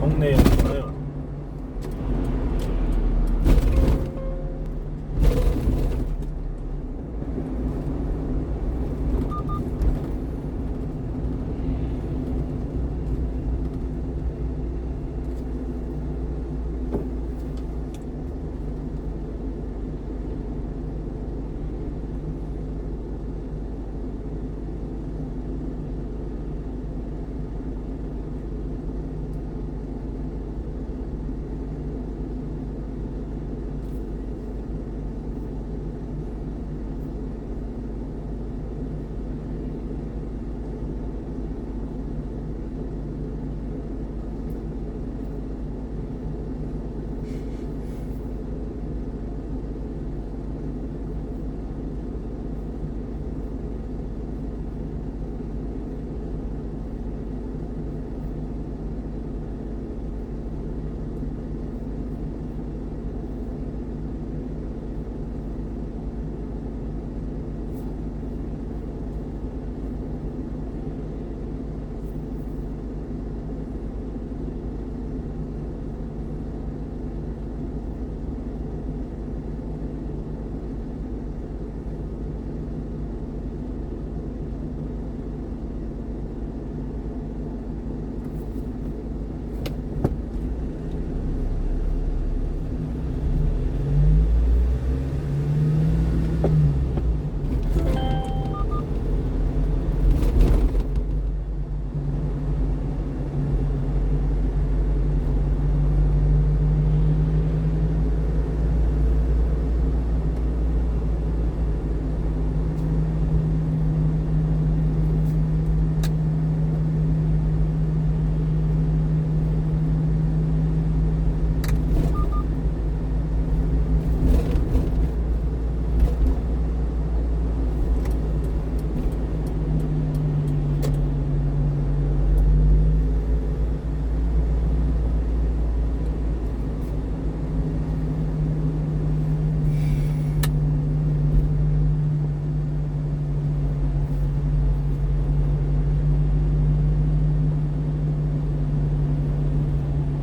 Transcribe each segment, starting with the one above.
성내역인가요?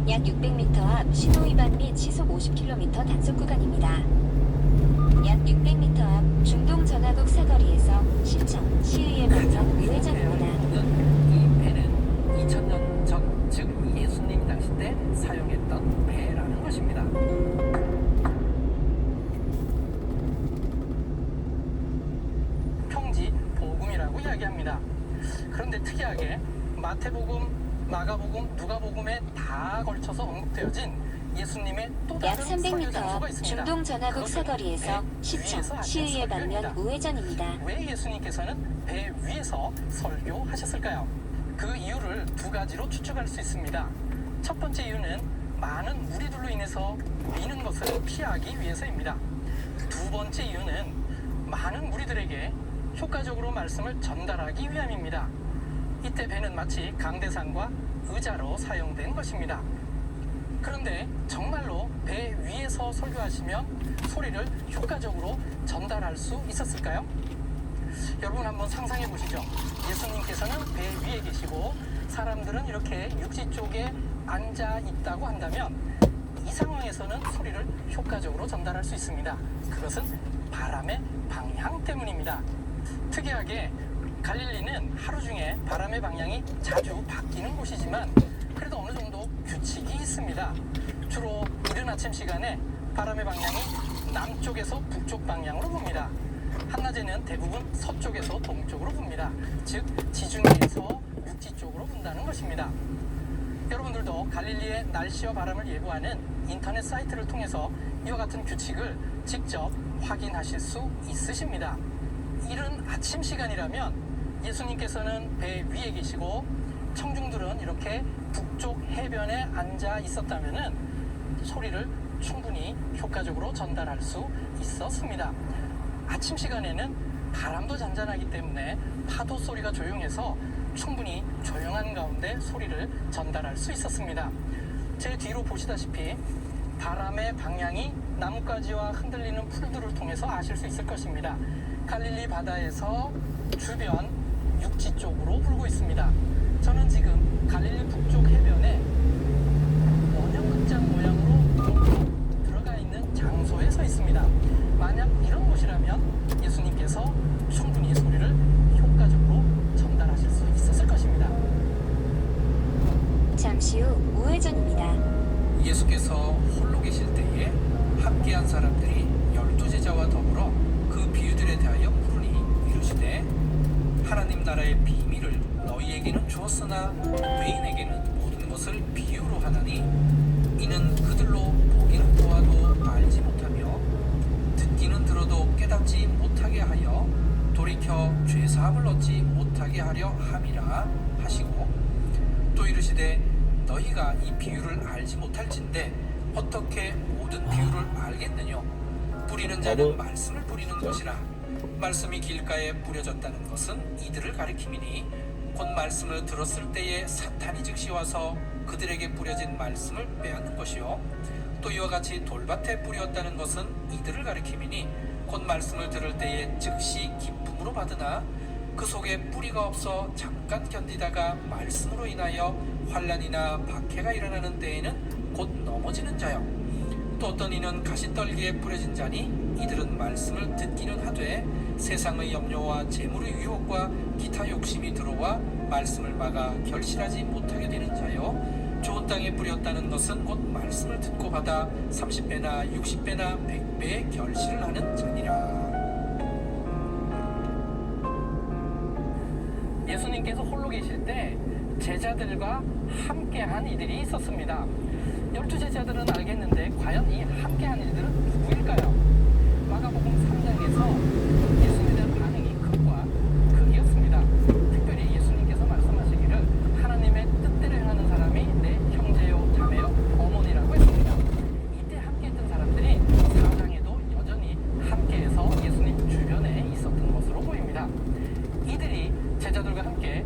약 600m 앞 신호위반 및 시속 50km 단속 구간입니다. 약 600m 앞 중동 전화국 사거리에서 시청, 시의회 방향 우회전입니다. 이 배는 2000년 전, 즉 예수님 당시 때 사용했던 배라는 것입니다. 평지 복음이라고 이야기합니다. 그런데 특이하게 마태복음, 마가복음, 누가복음에 다 걸쳐서 언급되어진 예수님의 또 약 다른 설교 300m 장소가 앞 있습니다. 중동 전화국 그것은 사거리에서 배 시청, 위에서 시의회 하는 방면 설교입니다. 우회전입니다. 왜 예수님께서는 배 위에서 설교하셨을까요? 그 이유를 두 가지로 추측할 수 있습니다. 첫 번째 이유는 많은 무리들로 인해서 미는 것을 피하기 위해서입니다. 두 번째 이유는 많은 무리들에게 효과적으로 말씀을 전달하기 위함입니다. 이때 배는 마치 강대상과 의자로 사용된 것입니다. 그런데 정말로 배 위에서 설교하시면 소리를 효과적으로 전달할 수 있었을까요? 여러분 한번 상상해 보시죠. 예수님께서는 배 위에 계시고 사람들은 이렇게 육지 쪽에 앉아 있다고 한다면 이 상황에서는 소리를 효과적으로 전달할 수 있습니다. 그것은 바람의 방향 때문입니다. 특이하게 갈릴리는 하루 중에 바람의 방향이 자주 바뀌는 곳이지만 그래도 어느 정도 규칙이 있습니다. 주로 이른 아침 시간에 바람의 방향이 남쪽에서 북쪽 방향으로 붑니다. 한낮에는 대부분 서쪽에서 동쪽으로 붑니다. 즉 지중해에서 육지 쪽으로 분다는 것입니다. 여러분들도 갈릴리의 날씨와 바람을 예보하는 인터넷 사이트를 통해서 이와 같은 규칙을 직접 확인하실 수 있으십니다. 이른 아침 시간이라면 예수님께서는 배 위에 계시고 청중들은 이렇게 북쪽 해변에 앉아 있었다면 소리를 충분히 효과적으로 전달할 수 있었습니다. 아침 시간에는 바람도 잔잔하기 때문에 파도 소리가 조용해서 충분히 조용한 가운데 소리를 전달할 수 있었습니다. 제 뒤로 보시다시피 바람의 방향이 나뭇가지와 흔들리는 풀들을 통해서 아실 수 있을 것입니다. 갈릴리 바다에서 주변 육지 쪽으로 불고 있습니다. 저는 지금 갈릴리 북쪽 해변에 잠시 후 우회전입니다. 예수께서 홀로 계실 때에 함께한 사람들이 12제자와 더불어 그 비유들에 대하여 물으니 이르시되 하나님 나라의 비밀을 너희에게는 주었으나 외인에게는 모든 것을 비유로 하나니 이는 그들로 보기는 보아도 알지 못하며 듣기는 들어도 깨닫지 못하게 하여 돌이켜 죄사함을 얻지 못하게 하려 함이라 하시고 또 이르시되 너희가 이 비유를 알지 못할진대 어떻게 모든 비유를 알겠느냐 뿌리는 자는 말씀을 뿌리는 것이라 말씀이 길가에 뿌려졌다는 것은 이들을 가리킴이니 곧 말씀을 들었을 때에 사탄이 즉시 와서 그들에게 뿌려진 말씀을 빼앗는 것이요 또 이와 같이 돌밭에 뿌렸다는 것은 이들을 가리킴이니 곧 말씀을 들을 때에 즉시 기쁨으로 받으나 그 속에 뿌리가 없어 잠깐 견디다가 말씀으로 인하여 환난이나 박해가 일어나는 때에는 곧 넘어지는 자요 또 어떤 이는 가시떨기에 뿌려진 자니 이들은 말씀을 듣기는 하되 세상의 염려와 재물의 유혹과 기타 욕심이 들어와 말씀을 막아 결실하지 못하게 되는 자요 좋은 땅에 뿌렸다는 것은 곧 말씀을 듣고 받아 30배나 60배나 100배의 결실을 하는 자니라. 예수님께서 홀로 계실 때 제자들과 함께한 이들이 있었습니다. 12제자들은 알겠는데 과연 이 함께한 이들은 누구일까요? 마가복음 3장에서 예수님에 대한 반응이 극과 극이었습니다. 특별히 예수님께서 말씀하시기를 하나님의 뜻대로 행하는 사람이 내 형제요 자매요 어머니라고 했습니다. 이때 함께했던 사람들이 4장에도 여전히 함께해서 예수님 주변에 있었던 것으로 보입니다. 이들이 제자들과 함께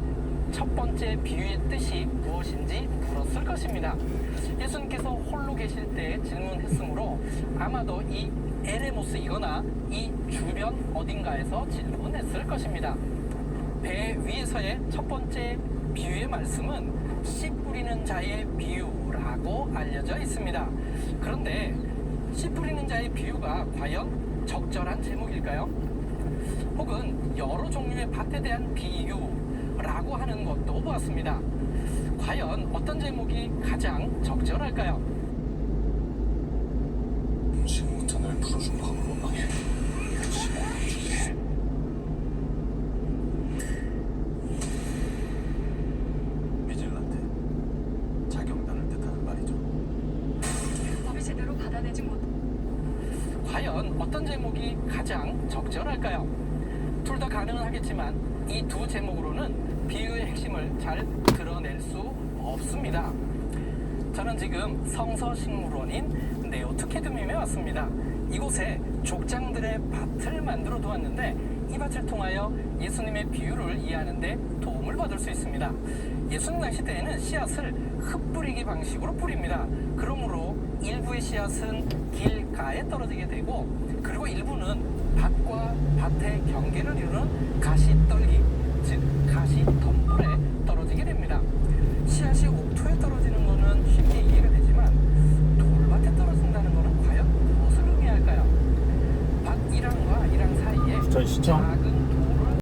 첫 번째 비유의 뜻이 무엇인지 물었을 것입니다. 예수님께서 홀로 계실 때 질문했으므로 아마도 이 에레모스이거나 이 주변 어딘가에서 질문했을 것입니다. 배 위에서의 첫 번째 비유의 말씀은 씨 뿌리는 자의 비유라고 알려져 있습니다. 그런데 씨 뿌리는 자의 비유가 과연 적절한 제목일까요? 혹은 여러 종류의 밭에 대한 비유라고 하는 것도 보았습니다. 과연 어떤 제목이 가장 적절할까요? 지금부터 날 풀어준 법을 원망해. 지목을 주세. 비질란테. 자경단을 뜻하는 말이죠. 법이 제대로 받아내지 못. 과연 어떤 제목이 가장 적절할까요? 둘 다 가능은 하겠지만 이 두 제목으로는 비유의 핵심을 잘 드러낼 수 없습니다. 저는 지금 성서식물원인 네오트캐드밈에 왔습니다. 이곳에 족장들의 밭을 만들어 두었는데 이 밭을 통하여 예수님의 비유를 이해하는 데 도움을 받을 수 있습니다. 예수님 당시 때에는 씨앗을 흩뿌리기 방식으로 뿌립니다. 그러므로 일부의 씨앗은 길가에 떨어지게 되고 그리고 일부는 밭과 밭의 경계를 이루는 가시떨기